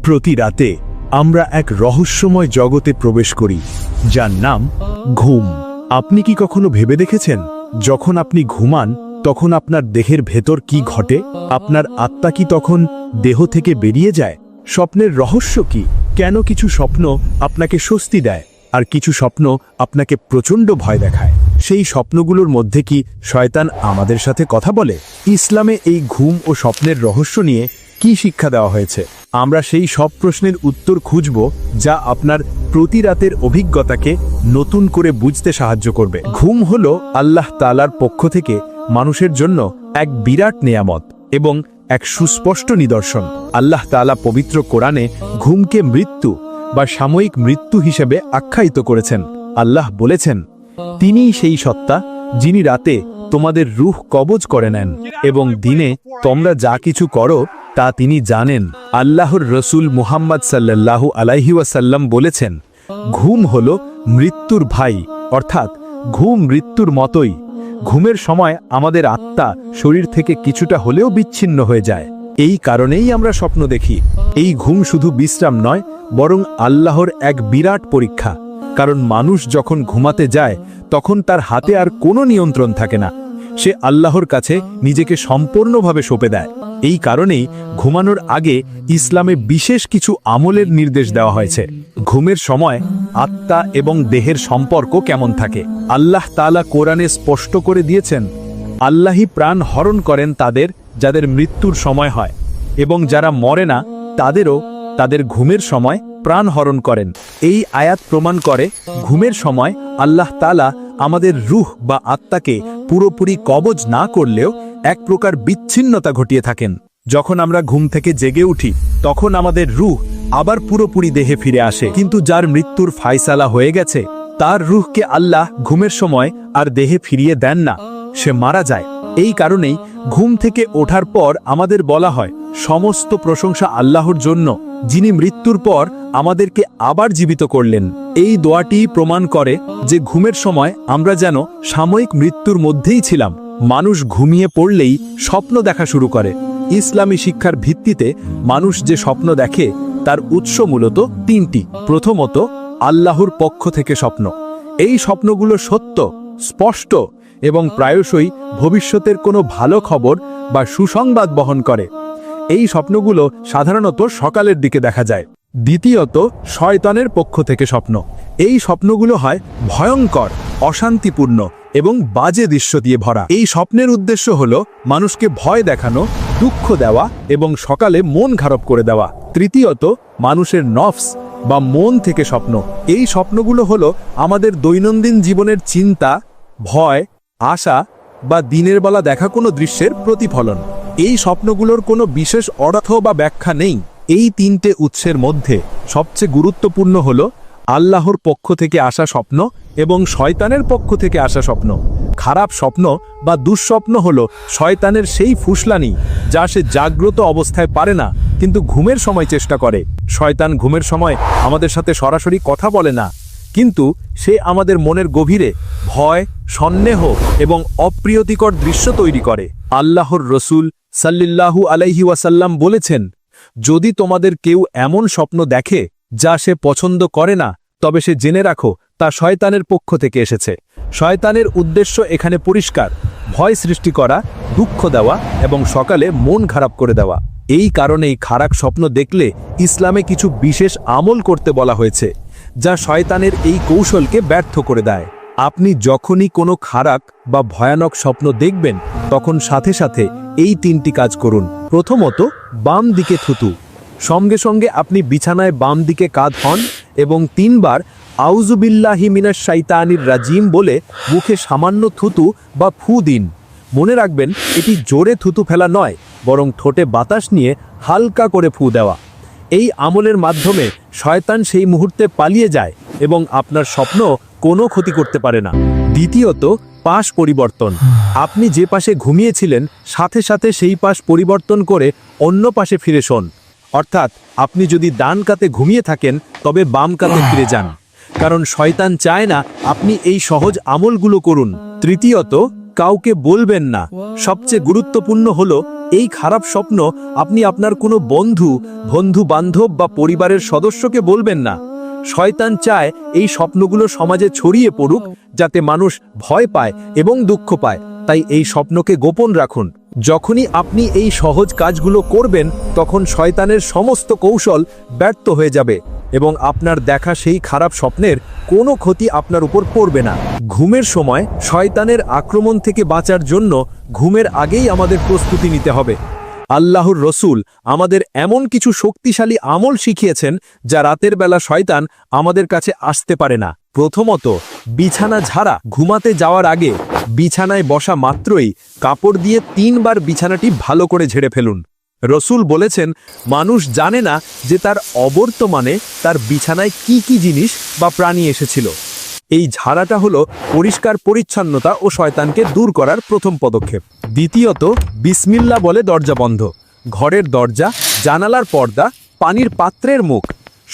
প্রতি রাতে আমরা এক রহস্যময় জগতে প্রবেশ করি, যার নাম ঘুম। আপনি কি কখনো ভেবে দেখেছেন, যখন আপনি ঘুমান তখন আপনার দেহের ভেতর কি ঘটে? আপনার আত্মা কি তখন দেহ থেকে বেরিয়ে যায়? স্বপ্নের রহস্য কি? কেন কিছু স্বপ্ন আপনাকে স্বস্তি দেয় আর কিছু স্বপ্ন আপনাকে প্রচণ্ড ভয় দেখায়? সেই স্বপ্নগুলোর মধ্যে কি শয়তান আমাদের সাথে কথা বলে? ইসলামে এই ঘুম ও স্বপ্নের রহস্য নিয়ে কি শিক্ষা দেওয়া হয়েছে? আমরা সেই সব প্রশ্নের উত্তর খুঁজব, যা আপনার প্রতি রাতের অভিজ্ঞতাকে নতুন করে বুঝতে সাহায্য করবে। ঘুম হলো আল্লাহ তাআলার পক্ষ থেকে মানুষের জন্য এক বিরাট নেয়ামত এবং এক সুস্পষ্ট নিদর্শন। আল্লাহ তাআলা পবিত্র কোরআনে ঘুমকে মৃত্যু বা সাময়িক মৃত্যু হিসেবে আখ্যায়িত করেছেন। আল্লাহ বলেছেন, তিনিই সেই সত্তা যিনি রাতে তোমাদের রূহ কবজ করে নেন এবং দিনে তোমরা যা কিছু করো তা তিনি জানেন। আল্লাহর রসুল মুহাম্মদ সাল্লাল্লাহু আলাইহি ওয়াসাল্লাম বলেছেন, ঘুম হলো মৃত্যুর ভাই, অর্থাৎ ঘুম মৃত্যুর মতোই। ঘুমের সময় আমাদের আত্মা শরীর থেকে কিছুটা হলেও বিচ্ছিন্ন হয়ে যায়। এই কারণেই আমরা স্বপ্ন দেখি। এই ঘুম শুধু বিশ্রাম নয়, বরং আল্লাহর এক বিরাট পরীক্ষা। কারণ মানুষ যখন ঘুমাতে যায় তখন তার হাতে আর কোনো নিয়ন্ত্রণ থাকে না। সে আল্লাহর কাছে নিজেকে সম্পূর্ণভাবে সঁপে দেয়। এই কারণেই ঘুমানোর আগে ইসলামে বিশেষ কিছু আমলের নির্দেশ দেওয়া হয়েছে। ঘুমের সময় আত্মা এবং দেহের সম্পর্ক কেমন থাকে? আল্লাহ তাআলা কোরআনে স্পষ্ট করে দিয়েছেন, আল্লাহই প্রাণ হরণ করেন তাদের যাদের মৃত্যুর সময় হয়, এবং যারা মরে না তাদেরও তাদের ঘুমের সময় প্রাণ হরণ করেন। এই আয়াত প্রমাণ করে ঘুমের সময় আল্লাহ তাআলা আমাদের রূহ বা আত্মাকে পুরোপুরি কবজ না করলেও এক প্রকার বিচ্ছিন্নতা ঘটিয়ে থাকেন। যখন আমরা ঘুম থেকে জেগে উঠি তখন আমাদের রূহ আবার পুরোপুরি দেহে ফিরে আসে, কিন্তু যার মৃত্যুর ফায়সালা হয়ে গেছে তার রূহকে আল্লাহ ঘুমের সময় আর দেহে ফিরিয়ে দেন না, সে মারা যায়। এই কারণেই ঘুম থেকে ওঠার পর আমাদের বলা হয়, সমস্ত প্রশংসা আল্লাহর জন্য, যিনি মৃত্যুর পর আমাদেরকে আবার জীবিত করলেন। এই দোয়াটি প্রমাণ করে যে ঘুমের সময় আমরা যেন সাময়িক মৃত্যুর মধ্যেই ছিলাম। মানুষ ঘুমিয়ে পড়লেই স্বপ্ন দেখা শুরু করে। ইসলামী শিক্ষার ভিত্তিতে মানুষ যে স্বপ্ন দেখে তার উৎস মূলত তিনটি। প্রথমত, আল্লাহর পক্ষ থেকে স্বপ্ন। এই স্বপ্নগুলো সত্য, স্পষ্ট এবং প্রায়শই ভবিষ্যতের কোনো ভালো খবর বা সুসংবাদ বহন করে। এই স্বপ্নগুলো সাধারণত সকালের দিকে দেখা যায়। দ্বিতীয়ত, শয়তানের পক্ষ থেকে স্বপ্ন। এই স্বপ্নগুলো হয় ভয়ঙ্কর, অশান্তিপূর্ণ এবং বাজে দৃশ্য দিয়ে ভরা। এই স্বপ্নের উদ্দেশ্য হলো মানুষকে ভয় দেখানো, দুঃখ দেওয়া এবং সকালে মন খারাপ করে দেওয়া। তৃতীয়ত, মানুষের নফস বা মন থেকে স্বপ্ন। এই স্বপ্নগুলো হলো আমাদের দৈনন্দিন জীবনের চিন্তা, ভয়, আশা বা দিনের বেলা দেখা কোনো দৃশ্যের প্রতিফলন। এই স্বপ্নগুলোর কোনো বিশেষ অর্থ বা ব্যাখ্যা নেই। এই তিনটে উৎসের মধ্যে সবচেয়ে গুরুত্বপূর্ণ হলো আল্লাহর পক্ষ থেকে আসা স্বপ্ন এবং শয়তানের পক্ষ থেকে আসা স্বপ্ন। খারাপ স্বপ্ন বা দুঃস্বপ্ন হলো শয়তানের সেই ফুসলানি, যা সে জাগ্রত অবস্থায় পারে না কিন্তু ঘুমের সময় চেষ্টা করে। শয়তান ঘুমের সময় আমাদের সাথে সরাসরি কথা বলে না, কিন্তু সে আমাদের মনের গভীরে ভয়, সন্দেহ এবং অপ্রিয়তিকর দৃশ্য তৈরি করে। আল্লাহর রসুল সাল্লাল্লাহু আলাইহি ওয়াসাল্লাম বলেছেন, যদি তোমাদের কেউ এমন স্বপ্ন দেখে যা সে পছন্দ করে না, তবে সে জেনে রাখো তা শয়তানের পক্ষ থেকে এসেছে। শয়তানের উদ্দেশ্য এখানে পরিষ্কার: ভয় সৃষ্টি করা, দুঃখ দেওয়া এবং সকালে মন খারাপ করে দেওয়া। এই কারণেই খারাপ স্বপ্ন দেখলে ইসলামে কিছু বিশেষ আমল করতে বলা হয়েছে, যা শয়তানের এই কৌশলকে ব্যর্থ করে দেয়। আপনি যখনই কোনো খারাপ বা ভয়ানক স্বপ্ন দেখবেন তখন সাথে সাথে এই তিনটি কাজ করুন। প্রথমত, বাম দিকে থুতু। সঙ্গে সঙ্গে আপনি বিছানায় বাম দিকে কাঁধ হন এবং 3 বার আউযু বিল্লাহি মিনাশ শাইতানির রাজিম বলে মুখে সামান্য থুতু বা ফু দিন। মনে রাখবেন, এটি জোরে থুতু ফেলা নয়, বরং ঠোঁটে বাতাস নিয়ে হালকা করে ফু দেওয়া। এই আমলের মাধ্যমে শয়তান সেই মুহূর্তে পালিয়ে যায় এবং আপনার স্বপ্ন কোনো ক্ষতি করতে পারে না। দ্বিতীয়ত, পাশ পরিবর্তন। আপনি যে পাশে ঘুমিয়েছিলেন সাথে সাথে সেই পাশ পরিবর্তন করে অন্য পাশে ফিরে শোন। অর্থাৎ আপনি যদি ডান কাতে ঘুমিয়ে থাকেন তবে বাম কাতে ফিরে যান, কারণ শয়তান চায় না আপনি এই সহজ আমলগুলো করুন। তৃতীয়ত, কাউকে বলবেন না। সবচেয়ে গুরুত্বপূর্ণ হলো এই খারাপ স্বপ্ন আপনি আপনার কোনো বন্ধু বান্ধব বা পরিবারের সদস্যকে বলবেন না। শয়তান চায় এই স্বপ্নগুলো সমাজে ছড়িয়ে পড়ুক, যাতে মানুষ ভয় পায় এবং দুঃখ পায়। তাই এই স্বপ্নকে গোপন রাখুন। যখনই আপনি এই সহজ কাজগুলো করবেন, তখন শয়তানের সমস্ত কৌশল ব্যর্থ হয়ে যাবে এবং আপনার দেখা সেই খারাপ স্বপ্নের কোনো ক্ষতি আপনার উপর পড়বে না। ঘুমের সময় শয়তানের আক্রমণ থেকে বাঁচার জন্য ঘুমের আগেই আমাদের প্রস্তুতি নিতে হবে। আল্লাহর রসুল আমাদের এমন কিছু শক্তিশালী আমল শিখিয়েছেন যা রাতের বেলা শয়তান আমাদের কাছে আসতে পারে না। প্রথমত, বিছানা ঝাড়া। ঘুমাতে যাওয়ার আগে বিছানায় বসা মাত্রই কাপড় দিয়ে 3 বার বিছানাটি ভালো করে ঝেড়ে ফেলুন। রসুল বলেছেন, মানুষ জানে না যে তার অবর্তমানে তার বিছানায় কি কি জিনিস বা প্রাণী এসেছিল। এই ঝাড়াটা হলো পরিষ্কার পরিচ্ছন্নতা ও শয়তানকে দূর করার প্রথম পদক্ষেপ। দ্বিতীয়ত, বিসমিল্লাহ বলে দরজা বন্ধ। ঘরের দরজা, জানালার পর্দা, পানির পাত্রের মুখ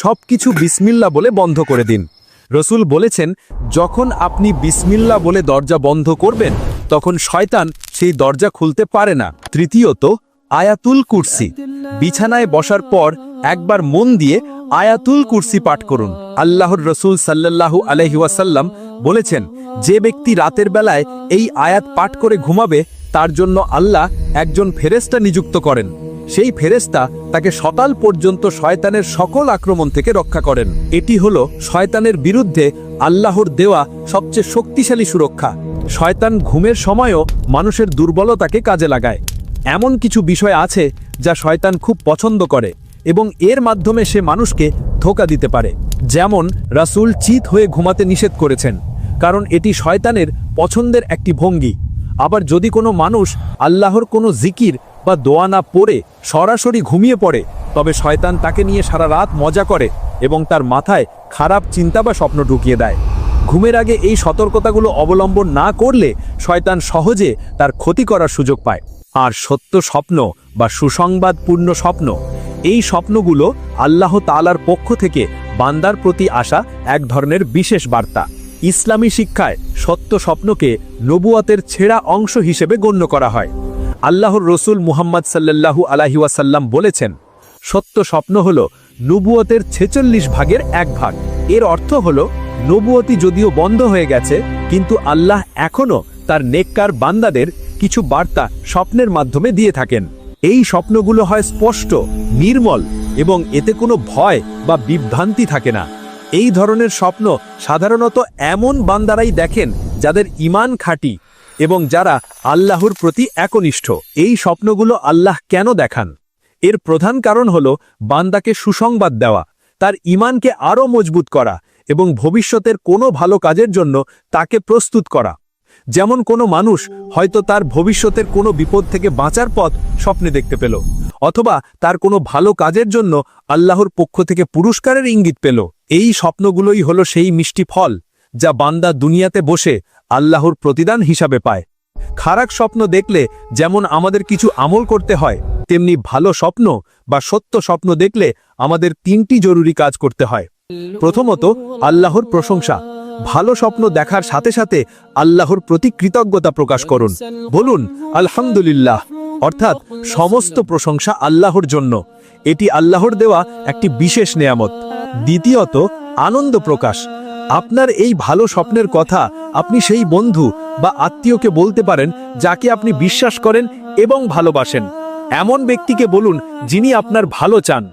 সবকিছু বিসমিল্লাহ বলে বন্ধ করে দিন। রসুল বলেছেন, যখন আপনি বিসমিল্লাহ বলে দরজা বন্ধ করবেন, তখন শয়তান সেই দরজা খুলতে পারে না। তৃতীয়ত, আয়াতুল কুরসি। বিছানায় বসার পর একবার মন দিয়ে আয়াতুল কুরসি পাঠ করুন। আল্লাহর রসুল সাল্লাল্লাহু আলাইহি ওয়াসাল্লাম বলেছেন, যে ব্যক্তি রাতের বেলায় এই আয়াত পাঠ করে ঘুমাবে, তার জন্য আল্লাহ একজন ফেরেশতা নিযুক্ত করেন। সেই ফেরেশতা তাকে সকাল পর্যন্ত শয়তানের সকল আক্রমণ থেকে রক্ষা করেন। এটি হলো শয়তানের বিরুদ্ধে আল্লাহর দেওয়া সবচেয়ে শক্তিশালী সুরক্ষা। শয়তান ঘুমের সময়ও মানুষের দুর্বলতাকে কাজে লাগায়। এমন কিছু বিষয় আছে যা শয়তান খুব পছন্দ করে এবং এর মাধ্যমে সে মানুষকে ধোঁকা দিতে পারে। যেমন রাসূল চিত হয়ে ঘুমাতে নিষেধ করেছেন, কারণ এটি শয়তানের পছন্দের একটি ভঙ্গি। আবার যদি কোনো মানুষ আল্লাহর কোনো জিকির বা দোয়া না পড়ে সরাসরি ঘুমিয়ে পড়ে, তবে শয়তান তাকে নিয়ে সারা রাত মজা করে এবং তার মাথায় খারাপ চিন্তা বা স্বপ্ন ঢুকিয়ে দেয়। ঘুমের আগে এই সতর্কতাগুলো অবলম্বন না করলে শয়তান সহজে তার ক্ষতি করার সুযোগ পায়। আর সত্য স্বপ্ন বা সুসংবাদপূর্ণ স্বপ্ন, এই স্বপ্নগুলো আল্লাহ তাআলার পক্ষ থেকে বান্দার প্রতি আসা এক ধরনের বিশেষ বার্তা। ইসলামী শিক্ষায় সত্য স্বপ্নকে নবুয়তের ছেঁড়া অংশ হিসেবে গণ্য করা হয়। আল্লাহর রসুল মুহাম্মদ সাল্লাল্লাহু আলাইহি ওয়াসাল্লাম বলেছেন, সত্য স্বপ্ন হলো নবুয়তের 46 ভাগের 1 ভাগ। এর অর্থ হলো, নবুয়তি যদিও বন্ধ হয়ে গেছে, কিন্তু আল্লাহ এখনও তার নেককার বান্দাদের কিছু বার্তা স্বপ্নের মাধ্যমে দিয়ে থাকেন। এই স্বপ্নগুলো হয় স্পষ্ট, নির্মল এবং এতে কোনো ভয় বা বিভ্রান্তি থাকে না। এই ধরনের স্বপ্ন সাধারণত এমন বান্দারাই দেখেন যাদের ঈমান খাঁটি এবং যারা আল্লাহর প্রতি একনিষ্ঠ। এই স্বপ্নগুলো আল্লাহ কেন দেখান? এর প্রধান কারণ হলো বান্দাকে সুসংবাদ দেওয়া, তার ঈমানকে আরও মজবুত করা এবং ভবিষ্যতের কোনো ভালো কাজের জন্য তাকে প্রস্তুত করা। যেমন কোনো মানুষ হয়তো তার ভবিষ্যতের কোনো বিপদ থেকে বাঁচার পথ স্বপ্নে দেখতে পেল, অথবা তার কোনো ভালো কাজের জন্য আল্লাহর পক্ষ থেকে পুরস্কারের ইঙ্গিত পেল। এই স্বপ্নগুলোই হলো সেই মিষ্টি ফল যা বান্দা দুনিয়াতে বসে আল্লাহর প্রতিদান হিসাবে পায়। খারাপ স্বপ্ন দেখলে যেমন আমাদের কিছু আমল করতে হয়, তেমনি ভালো স্বপ্ন বা সত্য স্বপ্ন দেখলে আমাদের 3টি জরুরি কাজ করতে হয়। প্রথমত, আল্লাহর প্রশংসা। ভালো স্বপ্ন দেখার সাথে সাথে আল্লাহর প্রতি কৃতজ্ঞতা প্রকাশ করুন। বলুন, আলহামদুলিল্লাহ, অর্থাৎ সমস্ত প্রশংসা আল্লাহর জন্য। এটি আল্লাহর দেওয়া একটি বিশেষ নেয়ামত। দ্বিতীয়ত, আনন্দ প্রকাশ। আপনার এই ভালো স্বপ্নের কথা আপনি সেই বন্ধু বা আত্মীয়কে বলতে পারেন যাকে আপনি বিশ্বাস করেন এবং ভালোবাসেন। এমন ব্যক্তিকে বলুন যিনি আপনার ভালো চান।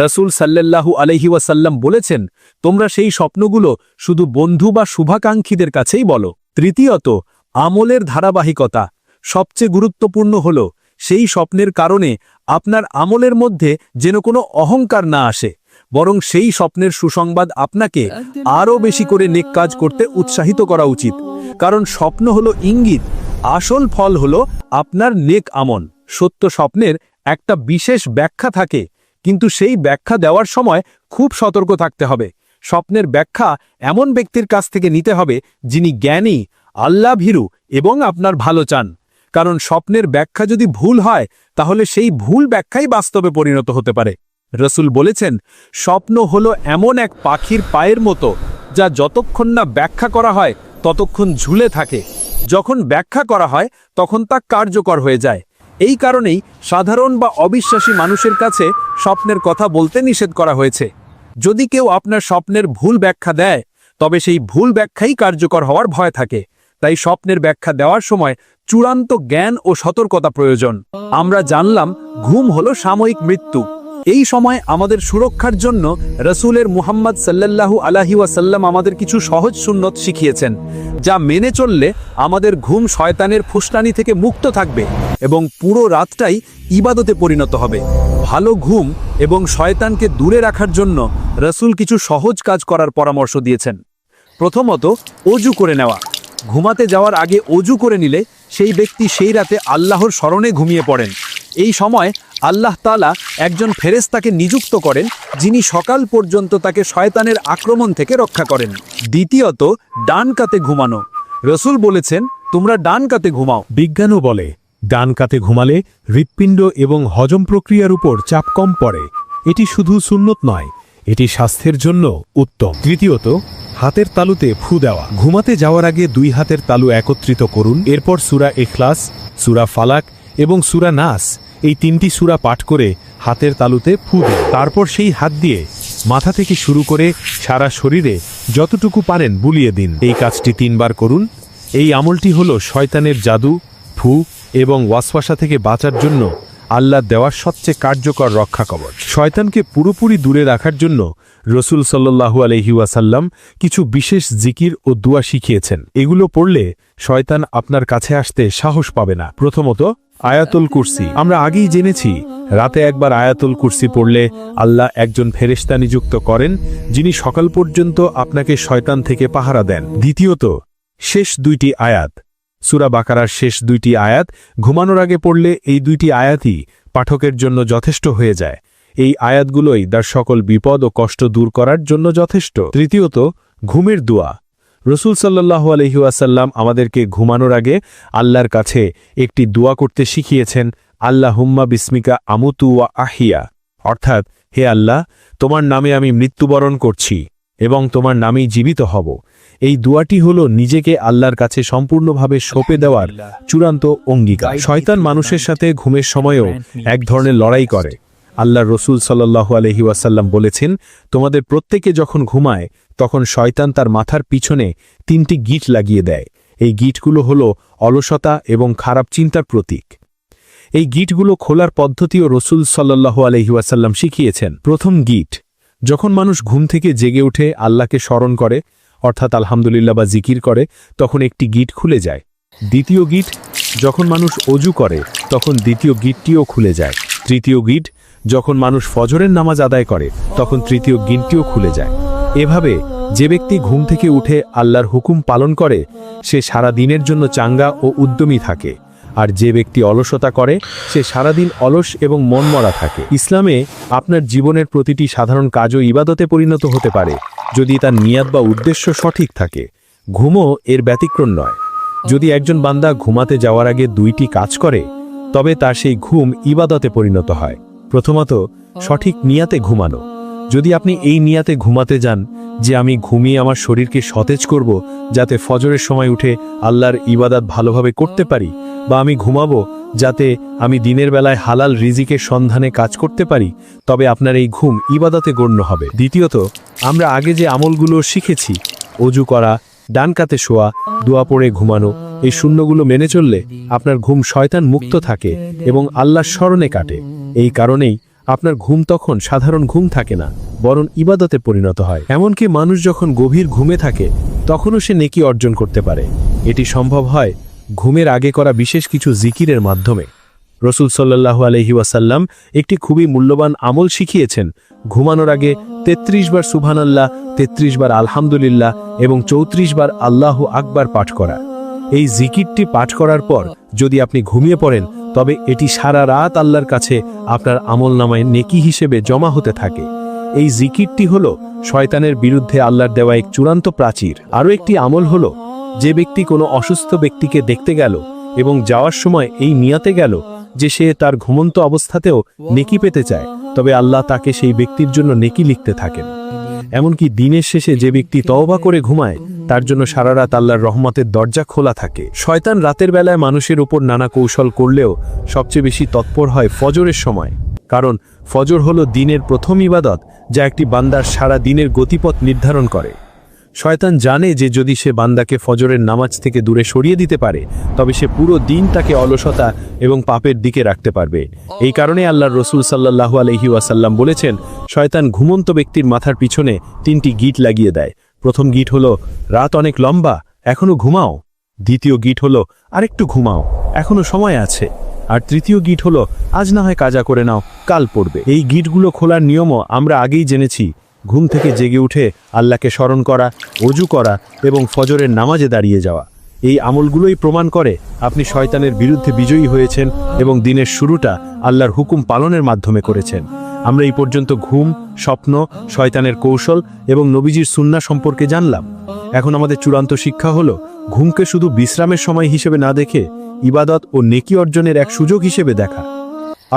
রাসূল সাল্লাল্লাহু আলাইহি ওয়াসাল্লাম বলেছেন, তোমরা সেই স্বপ্নগুলো শুধু বন্ধু বা শুভাকাঙ্ক্ষীদের কাছেই বলো। তৃতীয়ত, আমলের ধারাবাহিকতা। সবচেয়ে গুরুত্বপূর্ণ হলো সেই স্বপ্নের কারণে আপনার আমলের মধ্যে যেন কোনো অহংকার না আসে, বরং সেই স্বপ্নের সুসংবাদ আপনাকে আরও বেশি করে নেক কাজ করতে উৎসাহিত করা উচিত। কারণ স্বপ্ন হলো ইঙ্গিত, আসল ফল হলো আপনার নেক আমল। সত্য স্বপ্নের একটা বিশেষ ব্যাখ্যা থাকে, কিন্তু সেই ব্যাখ্যা দেওয়ার সময় খুব সতর্ক থাকতে হবে। স্বপ্নের ব্যাখ্যা এমন ব্যক্তির কাছ থেকে নিতে হবে যিনি জ্ঞানী, আল্লাহ ভীরু এবং আপনার ভালো চান। কারণ স্বপ্নের ব্যাখ্যা যদি ভুল হয়, তাহলে সেই ভুল ব্যাখ্যাই বাস্তবে পরিণত হতে পারে। রাসূল বলেছেন, স্বপ্ন হলো এমন এক পাখির পায়ের মতো যা যতক্ষণ না ব্যাখ্যা করা হয় ততক্ষণ ঝুলে থাকে। যখন ব্যাখ্যা করা হয় তখন তা কার্যকর হয়ে যায়। এই কারণেই সাধারণ বা অবিশ্বাসী মানুষের কাছে স্বপ্নের কথা বলতে নিষেধ করা হয়েছে। যদি কেউ আপনার স্বপ্নের ভুল ব্যাখ্যা দেয়, তবে সেই ভুল ব্যাখ্যাই কার্যকর হওয়ার ভয় থাকে। তাই স্বপ্নের ব্যাখ্যা দেওয়ার সময় চূড়ান্ত জ্ঞান ও সতর্কতা প্রয়োজন। আমরা জানলাম ঘুম হলো সাময়িক মৃত্যু। এই সময় আমাদের সুরক্ষার জন্য রাসূলের মুহাম্মদ সাল্লাল্লাহু আলাইহি ওয়াসাল্লাম আমাদের কিছু সহজ সুন্নত শিখিয়েছেন, যা মেনে চললে আমাদের ঘুম শয়তানের ফুসলানি থেকে মুক্ত থাকবে এবং পুরো রাতটাই ইবাদতে পরিণত হবে। ভালো ঘুম এবং শয়তানকে দূরে রাখার জন্য রাসূল কিছু সহজ কাজ করার পরামর্শ দিয়েছেন। প্রথমত, অজু করে নেওয়া। ঘুমাতে যাওয়ার আগে অজু করে নিলে সেই ব্যক্তি সেই রাতে আল্লাহর স্মরণে ঘুমিয়ে পড়েন। এই সময় আল্লাহ তাআলা একজন ফেরেশতাকে নিযুক্ত করেন, যিনি সকাল পর্যন্ত তাকে শয়তানের আক্রমণ থেকে রক্ষা করেন। দ্বিতীয়ত, ডান কাতে ঘুমানো। রাসূল বলেছেন, তোমরা ডান কাতে ঘুমাও। বিজ্ঞানও বলে ডান কাতে ঘুমালে হৃৎপিণ্ড এবং হজম প্রক্রিয়ার উপর চাপ কম পড়ে। এটি শুধু সুন্নত নয়, এটি স্বাস্থ্যের জন্য উত্তম। তৃতীয়ত, হাতের তালুতে ফু দেওয়া। ঘুমাতে যাওয়ার আগে দুই হাতের তালু একত্রিত করুন। এরপর সূরা ইখলাস, সূরা ফালাক এবং সূরা নাস, এই তিনটি সূরা পাঠ করে হাতের তালুতে ফু দিন। তারপর সেই হাত দিয়ে মাথা থেকে শুরু করে সারা শরীরে যতটুকু পারেন বুলিয়ে দিন। এই কাজটি 3 বার করুন। এই আমলটি হলো শয়তানের জাদু, ফু এবং ওয়াসওয়াসা থেকে বাঁচার জন্য আল্লাহ দেওয়ার সবচেয়ে কার্যকর রক্ষা কবচ। শয়তানকে পুরোপুরি দূরে রাখার জন্য রাসূল সাল্লাল্লাহু আলাইহি ওয়াসাল্লাম কিছু বিশেষ জিকির ও দুআ শিখিয়েছেন। এগুলো পড়লে শয়তান আপনার কাছে আসতে সাহস পাবে না। প্রথমত, আয়াতুল কুরসি। আমরা আগেই জেনেছি রাতে একবার আয়াতুল কুরসি পড়লে আল্লাহ একজন ফেরেশতা নিযুক্ত করেন, যিনি সকাল পর্যন্ত আপনাকে শয়তান থেকে পাহারা দেন। দ্বিতীয়ত, শেষ 2টি আয়াত। সূরা বাকারার শেষ 2টি আয়াত ঘুমানোর আগে পড়লে এই 2টি আয়াতই পাঠকের জন্য যথেষ্ট হয়ে যায়। এই আয়াতগুলোই তার সকল বিপদ ও কষ্ট দূর করার জন্য যথেষ্ট। তৃতীয়ত, ঘুমের দোয়া। রাসূল সাল্লাল্লাহু আলাইহি ওয়াসাল্লাম আমাদেরকে ঘুমানোর আগে আল্লাহর কাছে একটি দোয়া করতে শিখিয়েছেন, আল্লাহুম্মা বিসমিকা আমুতু ওয়া আহিয়া, অর্থাৎ, হে আল্লাহ, তোমার নামে আমি মৃত্যুবরণ করছি এবং তোমার নামেই জীবিত হব। এই দোয়াটি হলো নিজেকে আল্লাহর কাছে সম্পূর্ণভাবে সঁপে দেওয়ার চূড়ান্ত অঙ্গীকার। শয়তান মানুষের সাথে ঘুমের সময়ও এক ধরনের লড়াই করে। আল্লাহর রাসূল সাল্লাল্লাহু আলাইহি ওয়াসাল্লাম বলেছেন, তোমাদের প্রত্যেকে যখন ঘুমায় তখন শয়তান তার মাথার পিছনে 3টি গিঁট লাগিয়ে দেয়। এই গিঁটগুলো হলো অলসতা এবং খারাপ চিন্তার প্রতীক। এই গিঁটগুলো খোলার পদ্ধতিও রাসূল সাল্লাল্লাহু আলাইহি ওয়াসাল্লাম শিখিয়েছেন। প্রথম গিঁট, যখন মানুষ ঘুম থেকে জেগে উঠে আল্লাহকে স্মরণ করে, অর্থাৎ আলহামদুলিল্লাহ বা জিকির করে, তখন একটি গিঁট খুলে যায়। দ্বিতীয় গিঁট, যখন মানুষ অজু করে তখন দ্বিতীয় গিঁটটিও খুলে যায়। তৃতীয় গিঁট, যখন মানুষ ফজরের নামাজ আদায় করে তখন তৃতীয় গিঁটটিও খুলে যায়। এভাবে যে ব্যক্তি ঘুম থেকে উঠে আল্লাহর হুকুম পালন করে সে সারা দিনের জন্য চাঙ্গা ও উদ্যমী থাকে, আর যে ব্যক্তি অলসতা করে সে সারাদিন অলস এবং মনমরা থাকে। ইসলামে আপনার জীবনের প্রতিটি সাধারণ কাজও ইবাদতে পরিণত হতে পারে যদি তার নিয়াত বা উদ্দেশ্য সঠিক থাকে। ঘুমও এর ব্যতিক্রম নয়। যদি একজন বান্দা ঘুমাতে যাওয়ার আগে 2টি কাজ করে, তবে তার সেই ঘুম ইবাদতে পরিণত হয়। প্রথমত, সঠিক নিয়াতে ঘুমানো। যদি আপনি এই নিয়াতে ঘুমাতে যান যে আমি ঘুমিয়ে আমার শরীরকে সতেজ করব যাতে ফজরের সময় উঠে আল্লাহর ইবাদত ভালোভাবে করতে পারি, বা আমি ঘুমাবো যাতে আমি দিনের বেলায় হালাল রিজিকের সন্ধানে কাজ করতে পারি, তবে আপনার এই ঘুম ইবাদতে গণ্য হবে। দ্বিতীয়ত, আমরা আগে যে আমলগুলো শিখেছি, অজু করা, ডান কাতে শোয়া, দোয়া পড়ে ঘুমানো, এই শূন্যগুলো মেনে চললে আপনার ঘুম শয়তান মুক্ত থাকে এবং আল্লাহর স্মরণে কাটে। এই কারণেই আপনার ঘুম তখন সাধারণ ঘুম থাকে না, বরং ইবাদতে পরিণত হয়। এমনকি মানুষ যখন গভীর ঘুমে থাকে তখনও সে নেকি অর্জন করতে পারে। এটি সম্ভব হয় ঘুমের আগে করা বিশেষ কিছু জিকিরের মাধ্যমে। রাসূল সাল্লাল্লাহু আলাইহি ওয়াসাল্লাম একটি খুবই মূল্যবান আমল শিখিয়েছেন, ঘুমানোর আগে 33 বার সুবহানাল্লাহ, 33 বার আলহামদুলিল্লাহ এবং 34 বার আল্লাহু আকবার পাঠ করা। এই জিকিরটি পাঠ করার পর যদি আপনি ঘুমিয়ে পড়েন তবে এটি সারা রাত আল্লাহর কাছে আপনার আমলনামায় নেকি হিসেবে জমা হতে থাকে। এই জিকিরটি হলো শয়তানের বিরুদ্ধে আল্লাহর দেওয়া এক চূড়ান্ত প্রাচীর। আরও একটি আমল হলো, যে ব্যক্তি কোনো অসুস্থ ব্যক্তিকে দেখতে গেল এবং যাওয়ার সময় এই নিয়াতে গেল যে সে তার ঘুমন্ত অবস্থাতেও নেকি পেতে চায়, তবে আল্লাহ তাকে সেই ব্যক্তির জন্য নেকি লিখতে থাকেন। এমনকি দিনের শেষে যে ব্যক্তি তওবা করে ঘুমায় তার জন্য সারা রাত আল্লাহর রহমতের দরজা খোলা থাকে। শয়তান রাতের বেলায় মানুষের উপর নানা কৌশল করলেও সবচেয়ে বেশি তৎপর হয় ফজরের সময়, কারণ ফজর হলো দিনের প্রথম ইবাদত যা একটি বান্দার সারা দিনের গতিপথ নির্ধারণ করে। শয়তান জানে যে যদি সে বান্দাকে ফজরের নামাজ থেকে দূরে সরিয়ে দিতে পারে তবে সে পুরো দিন তাকে অলসতা এবং পাপের দিকে রাখতে পারবে। এই কারণে আল্লাহর রসুল সাল্লাল্লাহু আলাইহি ওয়াসাল্লাম বলেছেন, শয়তান ঘুমন্ত ব্যক্তির মাথার পিছনে 3টি গিট লাগিয়ে দেয়। প্রথম গিট হলো রাত অনেক লম্বা, এখনো ঘুমাও। দ্বিতীয় গিট হলো আরেকটু ঘুমাও, এখনো সময় আছে। আর তৃতীয় গিট হলো আজ না হয় কাজা করে নাও, কাল পড়বে। এই গিটগুলো খোলার নিয়মও আমরা আগেই জেনেছি। ঘুম থেকে জেগে উঠে আল্লাহকে স্মরণ করা, ওযু করা এবং ফজরের নামাজে দাঁড়িয়ে যাওয়া, এই আমলগুলোই প্রমাণ করে আপনি শয়তানের বিরুদ্ধে বিজয়ী হয়েছেন এবং দিনের শুরুটা আল্লাহর হুকুম পালনের মাধ্যমে করেছেন। আমরা এই পর্যন্ত ঘুম, স্বপ্ন, শয়তানের কৌশল এবং নবীজির সুন্নাহ সম্পর্কে জানলাম। এখন আমাদের চূড়ান্ত শিক্ষা হলো ঘুমকে শুধু বিশ্রামের সময় হিসেবে না দেখে ইবাদত ও নেকি অর্জনের এক সুযোগ হিসেবে দেখা।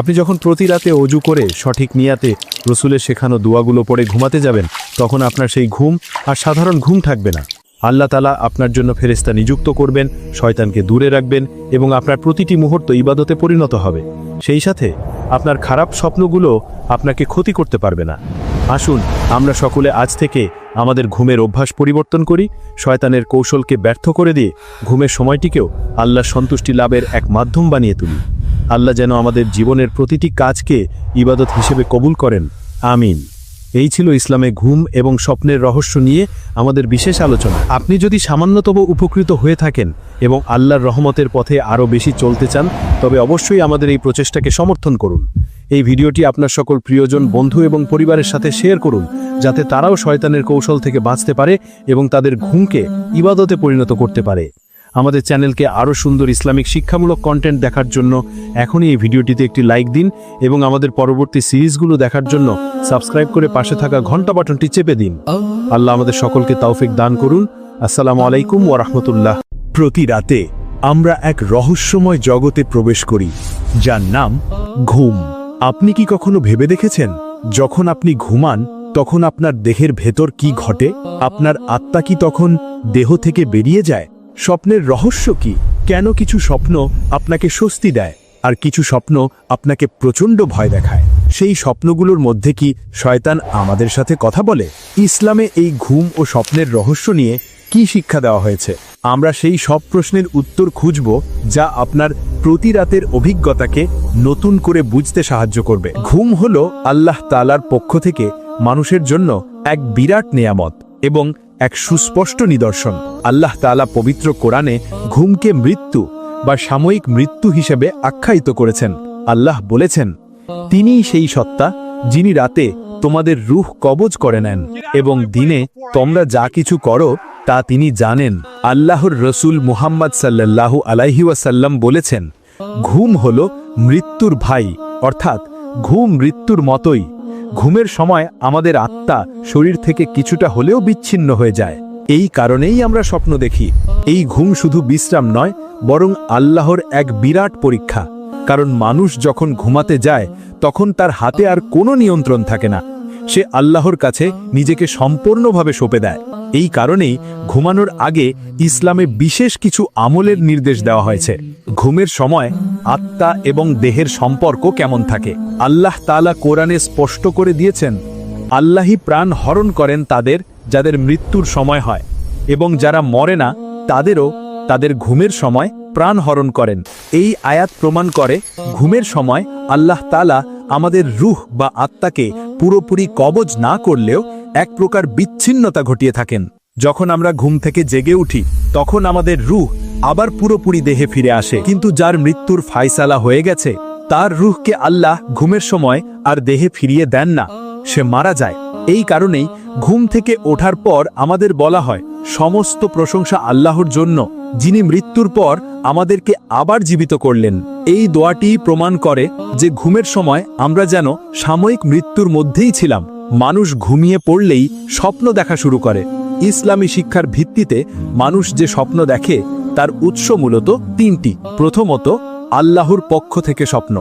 আপনি যখন প্রতি রাতে ওযু করে সঠিক নিয়াতে রসুলের শেখানো দোয়াগুলো পড়ে ঘুমাতে যাবেন, তখন আপনার সেই ঘুম আর সাধারণ ঘুম থাকবে না। আল্লাহ তাআলা আপনার জন্য ফেরেশতা নিযুক্ত করবেন, শয়তানকে দূরে রাখবেন এবং আপনার প্রতিটি মুহূর্ত ইবাদতে পরিণত হবে। সেই সাথে আপনার খারাপ স্বপ্নগুলো আপনাকে ক্ষতি করতে পারবে না। আসুন আমরা সকলে আজ থেকে আমাদের ঘুমের অভ্যাস পরিবর্তন করি, শয়তানের কৌশলকে ব্যর্থ করে দিয়ে ঘুমের সময়টিকেও আল্লাহর সন্তুষ্টি লাভের এক মাধ্যম বানিয়ে তুলি। আল্লাহ যেন আমাদের জীবনের প্রতিটি কাজকে ইবাদত হিসেবে কবুল করেন, আমিন। এই ছিল ইসলামে ঘুম এবং স্বপ্নের রহস্য নিয়ে আমাদের বিশেষ আলোচনা। আপনি যদি সামান্যতম উপকৃত হয়ে থাকেন এবং আল্লাহর রহমতের পথে আরও বেশি চলতে চান, তবে অবশ্যই আমাদের এই প্রচেষ্টাকে সমর্থন করুন। এই ভিডিওটি আপনার সকল প্রিয়জন, বন্ধু এবং পরিবারের সাথে শেয়ার করুন, যাতে তারাও শয়তানের কৌশল থেকে বাঁচতে পারে এবং তাদের ঘুমকে ইবাদতে পরিণত করতে পারে। আমাদের চ্যানেলকে আরও সুন্দর ইসলামিক শিক্ষামূলক কন্টেন্ট দেখার জন্য এখনই এই ভিডিওটিতে একটি লাইক দিন এবং আমাদের পরবর্তী সিরিজগুলো দেখার জন্য সাবস্ক্রাইব করে পাশে থাকা ঘন্টা বাটনটি চেপে দিন। আল্লাহ আমাদের সকলকে তৌফিক দান করুন। আসসালামু আলাইকুম ওয়া রাহমাতুল্লাহ। প্রতি রাতে আমরা এক রহস্যময় জগতে প্রবেশ করি, যার নাম ঘুম। আপনি কি কখনো ভেবে দেখেছেন, যখন আপনি ঘুমান তখন আপনার দেহের ভেতর কি ঘটে? আপনার আত্মা কি তখন দেহ থেকে বেরিয়ে যায়? স্বপ্নের রহস্য কি? কেন কিছু স্বপ্ন আপনাকে স্বস্তি দেয় আর কিছু স্বপ্ন আপনাকে প্রচণ্ড ভয় দেখায়? সেই স্বপ্নগুলোর মধ্যে কি শয়তান আমাদের সাথে কথা বলে? ইসলামে এই ঘুম ও স্বপ্নের রহস্য নিয়ে কি শিক্ষা দেওয়া হয়েছে? আমরা সেই সব প্রশ্নের উত্তর খুঁজব যা আপনার প্রতি রাতের অভিজ্ঞতাকে নতুন করে বুঝতে সাহায্য করবে। ঘুম হলো আল্লাহ তাআলার পক্ষ থেকে মানুষের জন্য এক বিরাট নেয়ামত এবং এক সুস্পষ্ট নিদর্শন। আল্লাহ তাআলা পবিত্র কোরআনে ঘুমকে মৃত্যু বা সাময়িক মৃত্যু হিসেবে আখ্যায়িত করেছেন। আল্লাহ বলেছেন, তিনিই সেই সত্তা যিনি রাতে তোমাদের রূহ কবজ করে নেন এবং দিনে তোমরা যা কিছু করো তা তিনি জানেন। আল্লাহর রসুল মুহাম্মদ সাল্লাল্লাহু আলাইহি ওয়াসাল্লাম বলেছেন, ঘুম হলো মৃত্যুর ভাই, অর্থাৎ ঘুম মৃত্যুর মতোই। ঘুমের সময় আমাদের আত্মা শরীর থেকে কিছুটা হলেও বিচ্ছিন্ন হয়ে যায়। এই কারণেই আমরা স্বপ্ন দেখি। এই ঘুম শুধু বিশ্রাম নয়, বরং আল্লাহর এক বিরাট পরীক্ষা। কারণ মানুষ যখন ঘুমাতে যায় তখন তার হাতে আর কোনো নিয়ন্ত্রণ থাকে না। সে আল্লাহর কাছে নিজেকে সম্পূর্ণভাবে সঁপে দেয়। এই কারণেই ঘুমানোর আগে ইসলামে বিশেষ কিছু আমলের নির্দেশ দেওয়া হয়েছে। ঘুমের সময় আত্মা এবং দেহের সম্পর্ক কেমন থাকে? আল্লাহ তাআলা কোরআনে স্পষ্ট করে দিয়েছেন, আল্লাহই প্রাণ হরণ করেন তাদের যাদের মৃত্যুর সময় হয়, এবং যারা মরে না তাদেরও তাদের ঘুমের সময় প্রাণ হরণ করেন। এই আয়াত প্রমাণ করে ঘুমের সময় আল্লাহ তাআলা আমাদের রূহ বা আত্মাকে পুরোপুরি কবজ না করলেও এক প্রকার বিচ্ছিন্নতা ঘটিয়ে থাকেন। যখন আমরা ঘুম থেকে জেগে উঠি তখন আমাদের রূহ আবার পুরোপুরি দেহে ফিরে আসে, কিন্তু যার মৃত্যুর ফায়সালা হয়ে গেছে তার রূহকে আল্লাহ ঘুমের সময় আর দেহে ফিরিয়ে দেন না, সে মারা যায়। এই কারণেই ঘুম থেকে ওঠার পর আমাদের বলা হয়, সমস্ত প্রশংসা আল্লাহর জন্য যিনি মৃত্যুর পর আমাদেরকে আবার জীবিত করলেন। এই দোয়াটি প্রমাণ করে যে ঘুমের সময় আমরা যেন সাময়িক মৃত্যুর মধ্যেই ছিলাম। মানুষ ঘুমিয়ে পড়লেই স্বপ্ন দেখা শুরু করে। ইসলামী শিক্ষার ভিত্তিতে মানুষ যে স্বপ্ন দেখে তার উৎস মূলত তিনটি। প্রথমত, আল্লাহর পক্ষ থেকে স্বপ্ন।